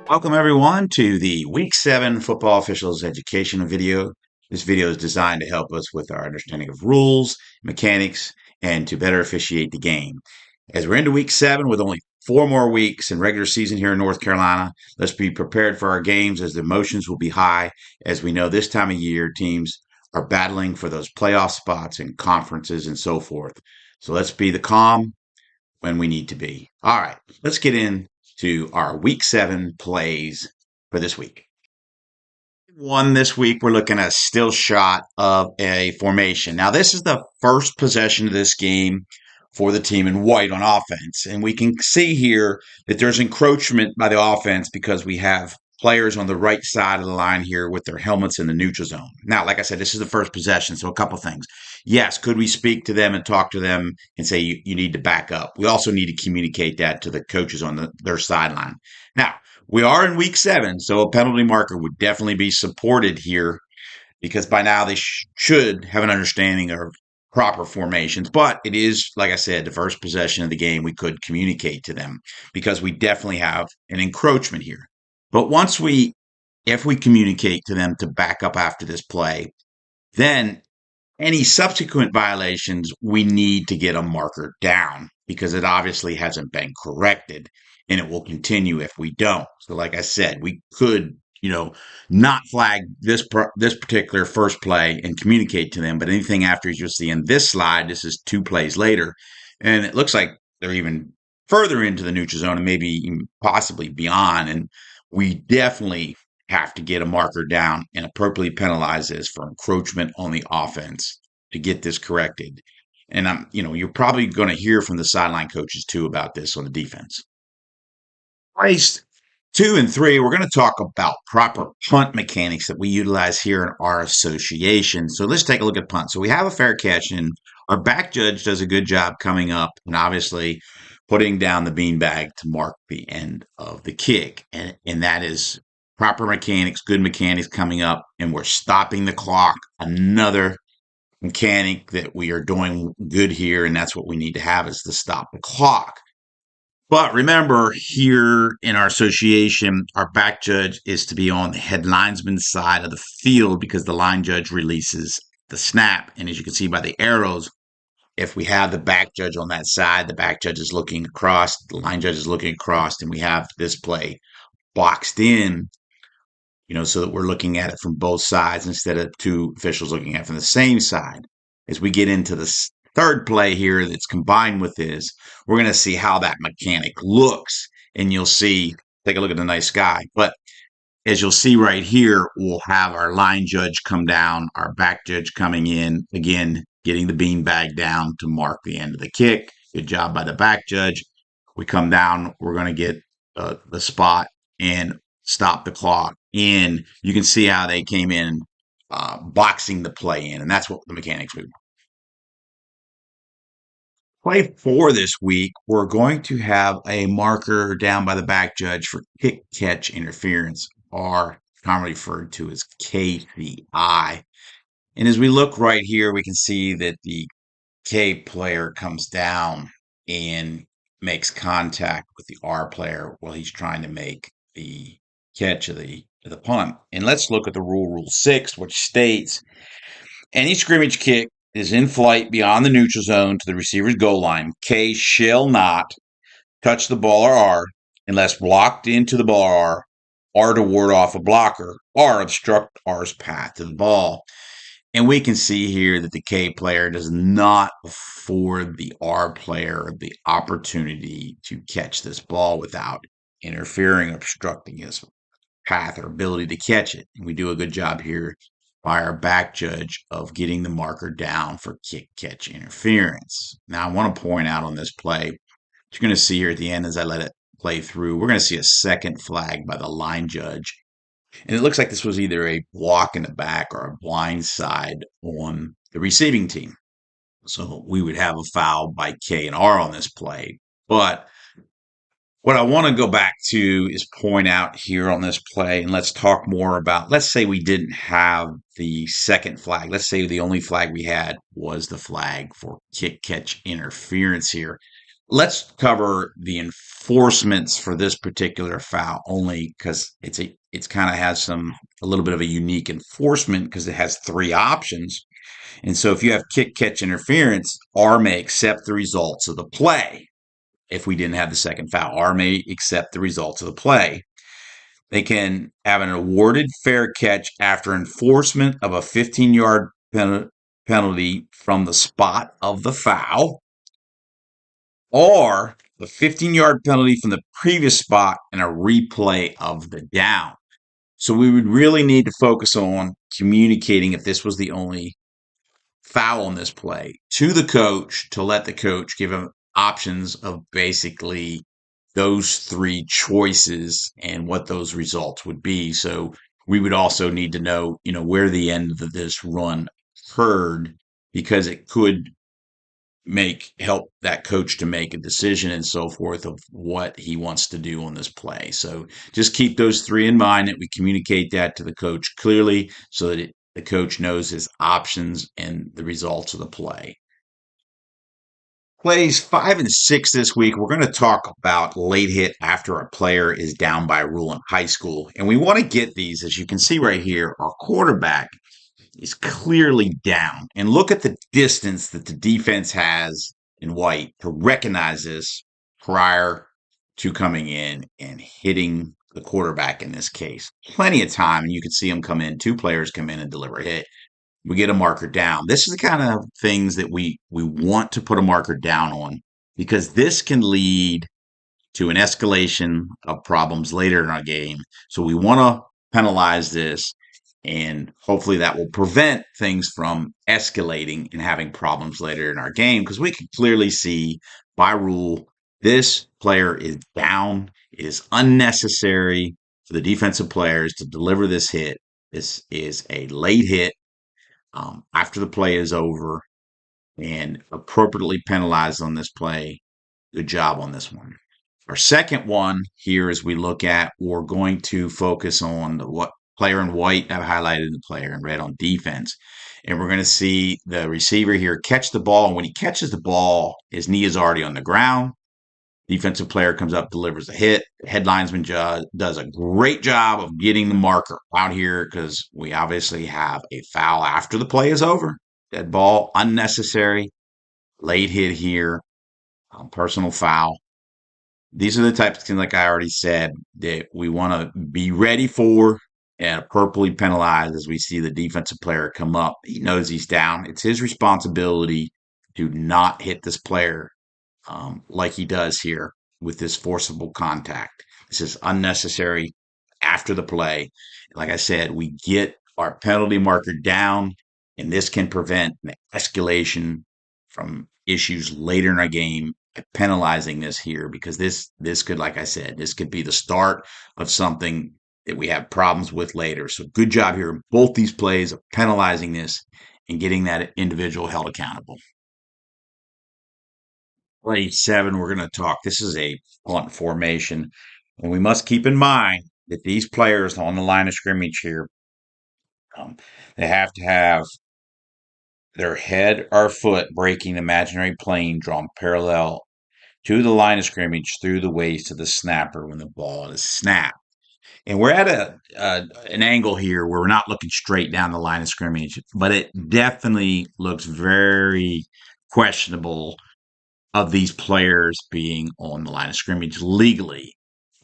Welcome everyone to the Week 7 Football Officials Education video. This video is designed to help us with our understanding of rules, mechanics, and to better officiate the game. As we're into Week 7 with only 4 more weeks in regular season here in North Carolina, let's be prepared for our games as the emotions will be high. As we know, this time of year, teams are battling for those playoff spots and conferences and so forth. So let's be the calm when we need to be. All right, let's get into our Week 7 plays for this week. One this week, we're looking at a still shot of a formation. Now, this is the first possession of this game for the team in white on offense. And we can see here that there's encroachment by the offense because we have players on the right side of the line here with their helmets in the neutral zone. Now, like I said, this is the first possession, so a couple things. Yes, could we speak to them and talk to them and say you need to back up? We also need to communicate that to the coaches on their sideline. Now, we are in Week 7, so a penalty marker would definitely be supported here because by now they should have an understanding of proper formations. But it is, like I said, the first possession of the game. We could communicate to them because we definitely have an encroachment here. But if we communicate to them to back up after this play, then any subsequent violations, we need to get a marker down because it obviously hasn't been corrected and it will continue if we don't. So like I said, we could, not flag this particular first play and communicate to them, but anything after, as you'll see in this slide, this is 2 plays later, and it looks like they're even further into the neutral zone and maybe even possibly beyond, and we definitely have to get a marker down and appropriately penalize this for encroachment on the offense to get this corrected. And you're probably going to hear from the sideline coaches too about this on the defense. Plays 2 and 3, we're going to talk about proper punt mechanics that we utilize here in our association. So let's take a look at punt. So we have a fair catch, and our back judge does a good job coming up and obviously putting down the beanbag to mark the end of the kick. And that is proper mechanics, good mechanics coming up, and we're stopping the clock. Another mechanic that we are doing good here, and that's what we need to have is to stop the clock. But remember, here in our association, our back judge is to be on the head linesman's side of the field because the line judge releases the snap. And as you can see by the arrows, if we have the back judge on that side, the back judge is looking across, the line judge is looking across, and we have this play boxed in, so that we're looking at it from both sides instead of two officials looking at it from the same side. As we get into the third play here that's combined with this, we're going to see how that mechanic looks. And you'll see, take a look at the nice sky. But as you'll see right here, we'll have our line judge come down, our back judge coming in, again, getting the beanbag down to mark the end of the kick. Good job by the back judge. We come down, we're going to get the spot and stop the clock. And you can see how they came in boxing the play in, and that's what the mechanics we want. Play 4 this week, we're going to have a marker down by the back judge for kick catch interference, or commonly referred to as KCI. And as we look right here, we can see that the K player comes down and makes contact with the R player while he's trying to make the catch of the punt. And let's look at the rule 6, which states any scrimmage kick is in flight beyond the neutral zone to the receiver's goal line. K shall not touch the ball or R unless blocked into the ball or to ward off a blocker or obstruct R's path to the ball. And we can see here that the K player does not afford the R player the opportunity to catch this ball without interfering, obstructing his path or ability to catch it. And we do a good job here by our back judge of getting the marker down for kick catch interference. Now, I want to point out on this play, you're going to see here at the end as I let it play through, we're going to see a second flag by the line judge. And it looks like this was either a block in the back or a blind side on the receiving team. So we would have a foul by K and R on this play. But what I want to go back to is point out here on this play, and let's talk more about, let's say we didn't have the second flag. Let's say the only flag we had was the flag for kick catch interference here. Let's cover the enforcements for this particular foul only because it's kind of has some a little bit of a unique enforcement because it has three options. And so if you have kick catch interference, R may accept the results of the play. If we didn't have the second foul, R may accept the results of the play. They can have an awarded fair catch after enforcement of a 15-yard penalty from the spot of the foul, or the 15-yard penalty from the previous spot and a replay of the down. So we would really need to focus on communicating if this was the only foul on this play to the coach to let the coach give him options of basically those three choices and what those results would be. So we would also need to know, where the end of this run occurred because it could help that coach to make a decision and so forth of what he wants to do on this play. So just keep those three in mind that we communicate that to the coach clearly so that the coach knows his options and the results of the play. Plays 5 and 6 this week. We're going to talk about late hit after a player is down by rule in high school. And we want to get these, as you can see right here, our quarterback is clearly down. And look at the distance that the defense has in white to recognize this prior to coming in and hitting the quarterback in this case. Plenty of time, and you can see them come in. Two players come in and deliver a hit. We get a marker down. This is the kind of things that we want to put a marker down on because this can lead to an escalation of problems later in our game. So we want to penalize this, and hopefully that will prevent things from escalating and having problems later in our game because we can clearly see by rule this player is down. It is unnecessary for the defensive players to deliver this hit. This is a late hit after the play is over and appropriately penalized on this play. Good job on this one. Our second one here, as we look at, we're going to focus on what player in white. I've highlighted the player in red on defense. And we're going to see the receiver here catch the ball. And when he catches the ball, his knee is already on the ground. Defensive player comes up, delivers a hit. The head linesman does a great job of getting the marker out here because we obviously have a foul after the play is over. Dead ball, unnecessary, late hit here, personal foul. These are the types of things, like I already said, that we want to be ready for and appropriately penalize as we see the defensive player come up. He knows he's down. It's his responsibility to not hit this player like he does here with this forcible contact. This is unnecessary after the play. Like I said, we get our penalty marker down, and this can prevent an escalation from issues later in our game by penalizing this here because this could, like I said, this could be the start of something that we have problems with later. So good job here in both these plays of penalizing this and getting that individual held accountable. Play 7, we're going to talk. This is a punt formation, and we must keep in mind that these players on the line of scrimmage here, um, they have to have their head or foot breaking the imaginary plane drawn parallel to the line of scrimmage through the waist of the snapper when the ball is snapped. And we're at an angle here where we're not looking straight down the line of scrimmage, but it definitely looks very questionable of these players being on the line of scrimmage legally.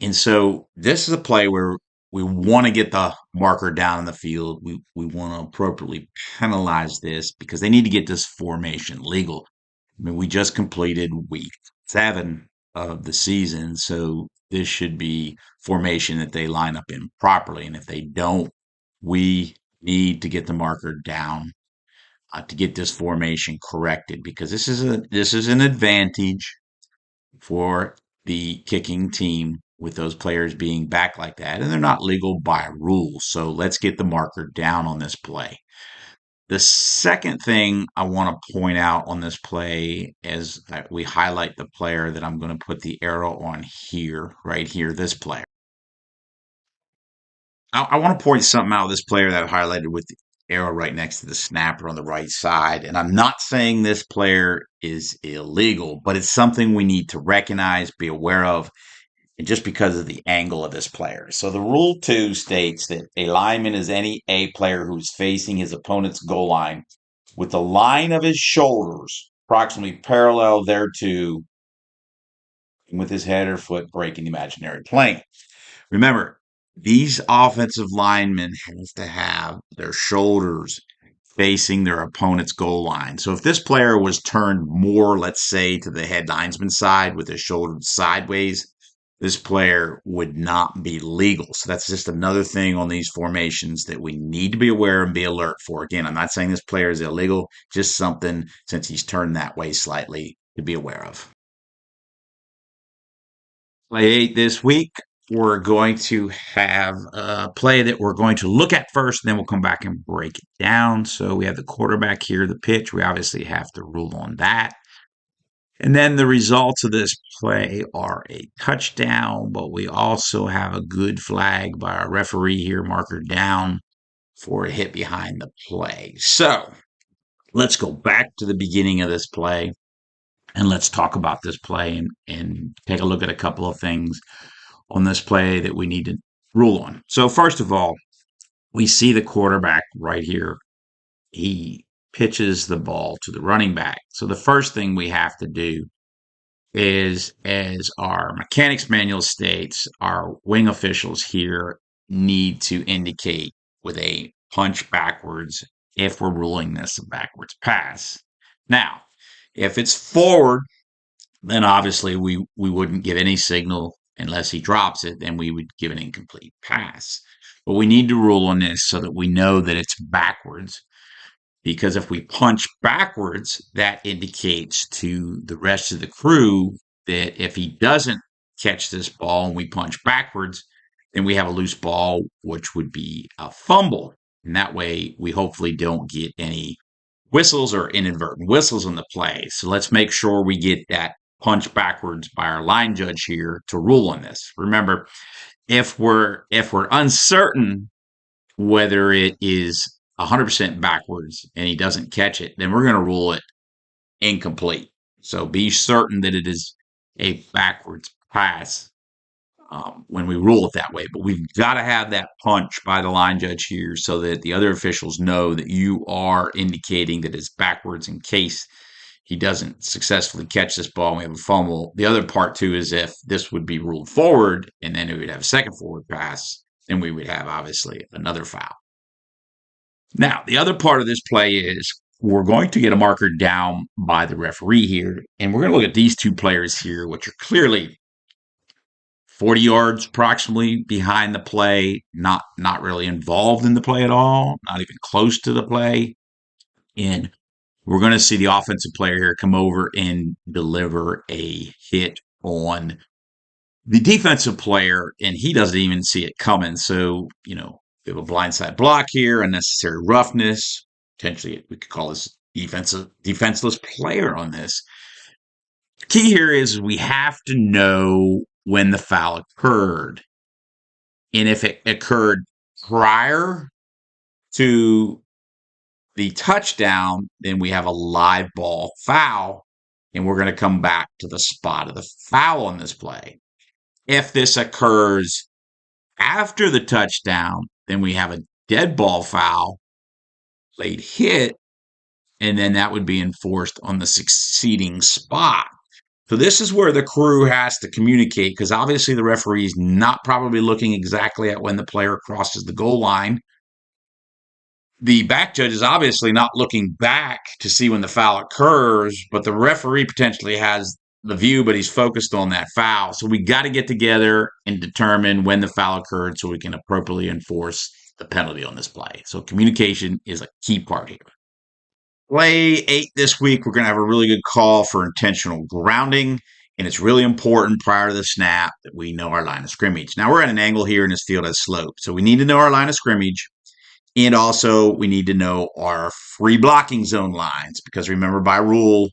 And so this is a play where we want to get the marker down in the field. We want to appropriately penalize this because they need to get this formation legal. I mean, we just completed week 7 of the season, so this should be formation that they line up in properly. And if they don't, we need to get the marker down to get this formation corrected because this is an advantage for the kicking team with those players being back like that, and they're not legal by rules. So let's get the marker down on this play. The second thing I want to point out on this play is that we highlight the player that I'm going to put the arrow on here, right here, this player. I want to point something out of this player that I highlighted with arrow right next to the snapper on the right side. And I'm not saying this player is illegal, but it's something we need to recognize, be aware of, and just because of the angle of this player. So the rule 2 states that a lineman is any A player who's facing his opponent's goal line with the line of his shoulders approximately parallel thereto, with his head or foot breaking the imaginary plane. Remember, these offensive linemen have to have their shoulders facing their opponent's goal line. So if this player was turned more, let's say, to the head linesman side with his shoulders sideways, this player would not be legal. So that's just another thing on these formations that we need to be aware and be alert for. Again, I'm not saying this player is illegal, just something, since he's turned that way slightly, to be aware of. Play 8 this week, we're going to have a play that we're going to look at first, and then we'll come back and break it down. So we have the quarterback here, the pitch. We obviously have to rule on that. And then the results of this play are a touchdown, but we also have a good flag by our referee here, marker down, for a hit behind the play. So let's go back to the beginning of this play, and let's talk about this play and take a look at a couple of things on this play that we need to rule on. So first of all, we see the quarterback right here. He pitches the ball to the running back. So the first thing we have to do is, as our mechanics manual states, our wing officials here need to indicate with a punch backwards if we're ruling this a backwards pass. Now, if it's forward, then obviously we wouldn't give any signal unless he drops it, then we would give an incomplete pass. But we need to rule on this so that we know that it's backwards, because if we punch backwards, that indicates to the rest of the crew that if he doesn't catch this ball and we punch backwards, then we have a loose ball, which would be a fumble. And that way we hopefully don't get any whistles or inadvertent whistles in the play. So let's make sure we get that punch backwards by our line judge here to rule on this. Remember, if we're uncertain whether it is 100% backwards and he doesn't catch it, then we're going to rule it incomplete. So be certain that it is a backwards pass when we rule it that way. But we've got to have that punch by the line judge here so that the other officials know that you are indicating that it's backwards in case he doesn't successfully catch this ball and we have a fumble. The other part, too, is if this would be ruled forward and then we would have a second forward pass, then we would have, obviously, another foul. Now, the other part of this play is we're going to get a marker down by the referee here, and we're going to look at these two players here, which are clearly 40 yards approximately behind the play, not really involved in the play at all, not even close to the play. And we're going to see the offensive player here come over and deliver a hit on the defensive player, and he doesn't even see it coming. So, we have a blindside block here, unnecessary roughness. Potentially, we could call this defenseless player on this. Key here is we have to know when the foul occurred. And if it occurred prior to the touchdown, then we have a live ball foul, and we're going to come back to the spot of the foul on this play. If this occurs after the touchdown, then we have a dead ball foul, late hit, and then that would be enforced on the succeeding spot. So this is where the crew has to communicate, because obviously the referee is not probably looking exactly at when the player crosses the goal line. The back judge is obviously not looking back to see when the foul occurs, but the referee potentially has the view, but he's focused on that foul. So we got to get together and determine when the foul occurred so we can appropriately enforce the penalty on this play. So communication is a key part here. Play 8 this week, we're going to have a really good call for intentional grounding, and it's really important prior to the snap that we know our line of scrimmage. Now, we're at an angle here, and this field has slope, so we need to know our line of scrimmage, and also we need to know our free blocking zone lines, because remember, by rule,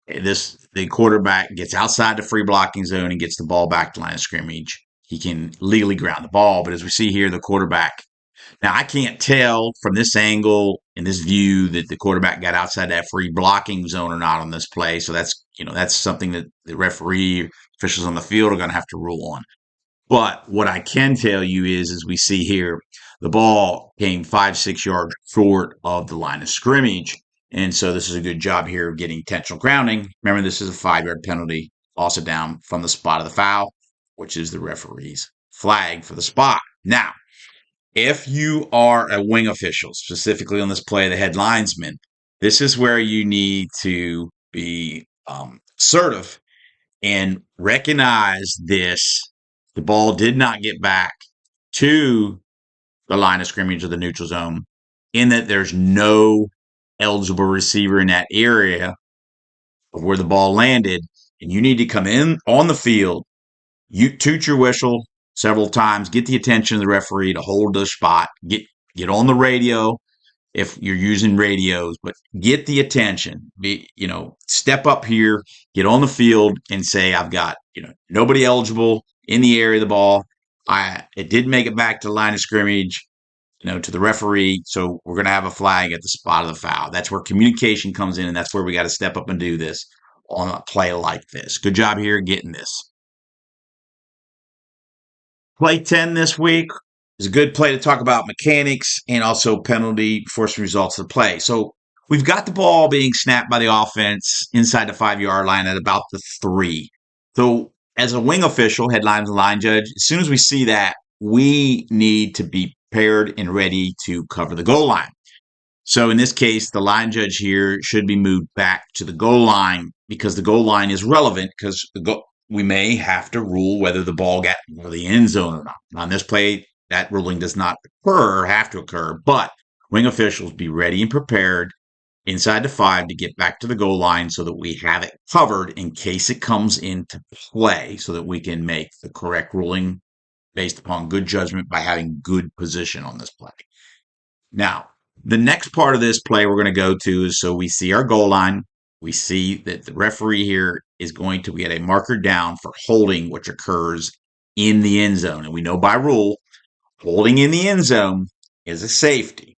the quarterback gets outside the free blocking zone and gets the ball back to line of scrimmage. He can legally ground the ball, but as we see here, the quarterback Now, I can't tell from this angle and this view that the quarterback got outside that free blocking zone or not on this play. So that's something that the referee officials on the field are going to have to rule on. But what I can tell you is, as we see here, the ball came 5, 6 yards short of the line of scrimmage. And so this is a good job here of getting intentional grounding. Remember, this is a 5 yard penalty, loss of down from the spot of the foul, which is the referee's flag for the spot. Now, if you are a wing official, specifically on this play, the head linesman, this is where you need to be assertive and recognize this. The ball did not get back to the line of scrimmage of the neutral zone, in that there's no eligible receiver in that area of where the ball landed, and you need to come in on the field, you toot your whistle several times, get the attention of the referee to hold the spot, get on the radio if you're using radios, but get the attention. Step up here, get on the field, and say, I've got nobody eligible in the area of the ball. It did make it back to the line of scrimmage, to the referee. So we're going to have a flag at the spot of the foul. That's where communication comes in, and that's where we got to step up and do this on a play like this. Good job here getting this. Play 10 this week is a good play to talk about mechanics and also penalty forcing results of the play. So we've got the ball being snapped by the offense inside the 5 yard line at about the 3. So as a wing official, headlines and line judge, as soon as we see that, we need to be prepared and ready to cover the goal line. So in this case, the line judge here should be moved back to the goal line, because the goal line is relevant, because we may have to rule whether the ball got into the end zone or not. On this play, that ruling does not occur or have to occur, but wing officials, be ready and prepared inside the 5 to get back to the goal line so that we have it covered in case it comes into play, so that we can make the correct ruling based upon good judgment by having good position on this play. Now, the next part of this play we're going to go to is, so we see our goal line. We see that the referee here is going to get a marker down for holding, which occurs in the end zone. And we know by rule, holding in the end zone is a safety.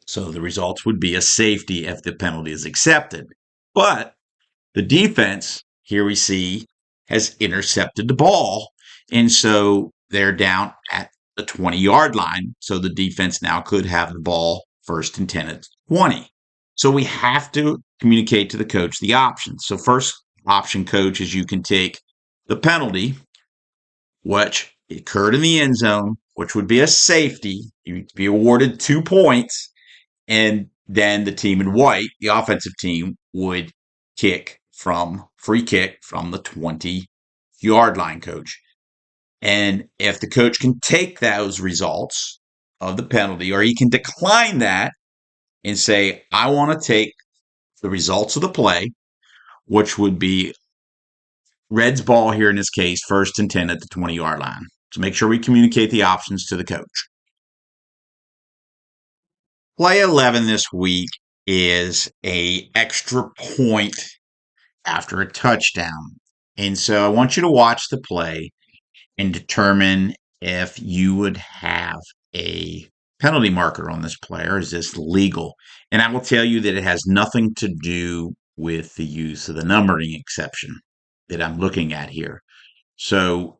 So the results would be a safety if the penalty is accepted. But the defense, here we see, has intercepted the ball. And so they're down at the 20-yard line. So the defense now could have the ball 1st and 10 at 20. So we have to communicate to the coach the options. So first option, coach, is you can take the penalty, which occurred in the end zone, which would be a safety. You'd be awarded 2 points. And then the team in white, the offensive team, would free kick from the 20-yard line, coach. And if the coach can take those results of the penalty, or he can decline that and say, I want to take the results of the play, which would be Red's ball here in this case, 1st and 10 at the 20-yard line. So make sure we communicate the options to the coach. Play 11 this week is a extra point after a touchdown. And so I want you to watch the play and determine if you would have a penalty marker on this player. Is this legal? And I will tell you that it has nothing to do with the use of the numbering exception that I'm looking at here. So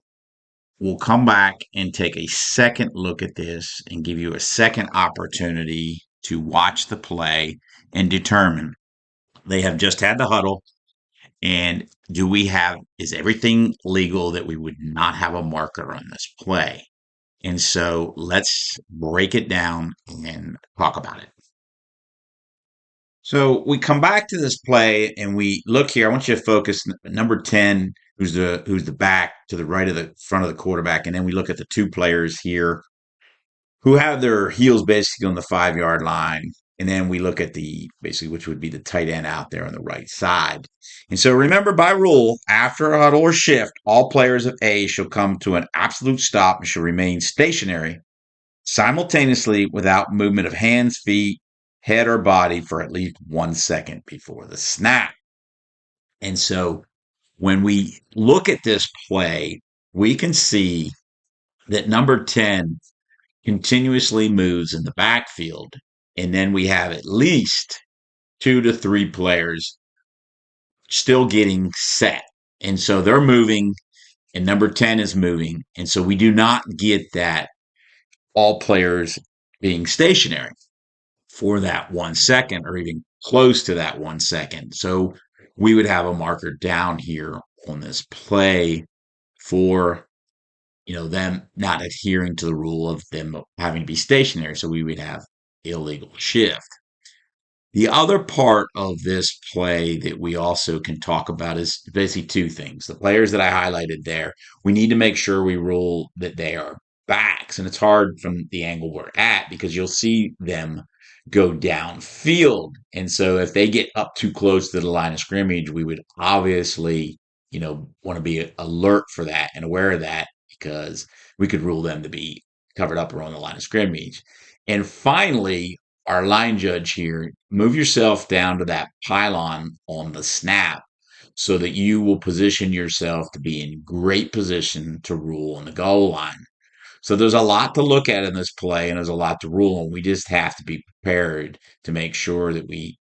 we'll come back and take a second look at this and give you a second opportunity to watch the play and determine. They have just had the huddle. And is everything legal that we would not have a marker on this play? And so let's break it down and talk about it. So we come back to this play and we look here. I want you to focus number 10, who's the back to the right of the front of the quarterback. And then we look at the 2 players here who have their heels basically on the 5-yard line. And then we look at which would be the tight end out there on the right side. And so remember, by rule, after a huddle or shift, all players of A shall come to an absolute stop and shall remain stationary simultaneously without movement of hands, feet, head, or body for at least 1 second before the snap. And so when we look at this play, we can see that number 10 continuously moves in the backfield. And then we have at least 2 to 3 players still getting set. And so they're moving, and number 10 is moving. And so we do not get that all players being stationary for that 1 second or even close to that 1 second. So we would have a marker down here on this play for them not adhering to the rule of them having to be stationary. So we would have illegal shift. The other part of this play that we also can talk about is basically two things. The players that I highlighted there, we need to make sure we rule that they are backs. And it's hard from the angle we're at because you'll see them go downfield. And so if they get up too close to the line of scrimmage, we would obviously, want to be alert for that and aware of that because we could rule them to be covered up around the line of scrimmage. And finally, our line judge here, move yourself down to that pylon on the snap so that you will position yourself to be in great position to rule on the goal line. So there's a lot to look at in this play and there's a lot to rule on. We just have to be prepared to make sure that we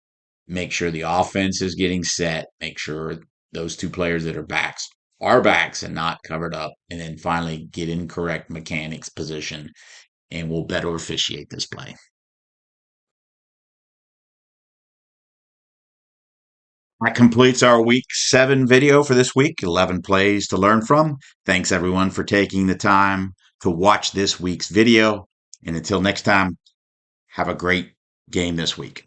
make sure the offense is getting set, make sure those two players that are backs and not covered up, and then finally get in correct mechanics position and we'll better officiate this play. That completes our week 7 video for this week. 11 plays to learn from. Thanks everyone for taking the time to watch this week's video. And until next time, have a great game this week.